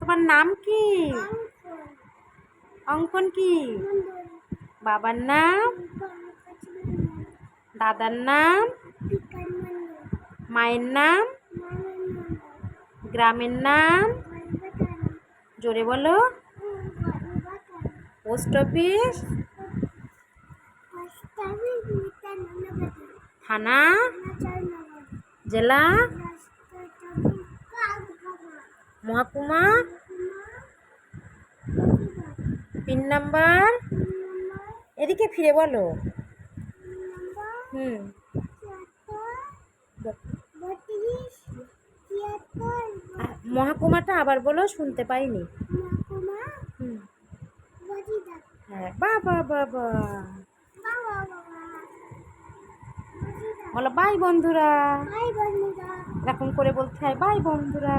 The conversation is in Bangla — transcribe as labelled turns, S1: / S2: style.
S1: তোমার নাম কি? অঙ্কন কি? বাবার নাম? দাদার নাম? মায়ের নাম? গ্রামের নাম? জোরে বলো। Post office? থানা? জেলা? মহকুমা? Pin number? এদিকে ফিরে বলো। মহকুমাটা আবার বলো, শুনতে পাইনি। হ্যাঁ, বাবা বাবা বলো। বাই বন্ধুরা, এরকম করে বলতে হয়, বাই বন্ধুরা।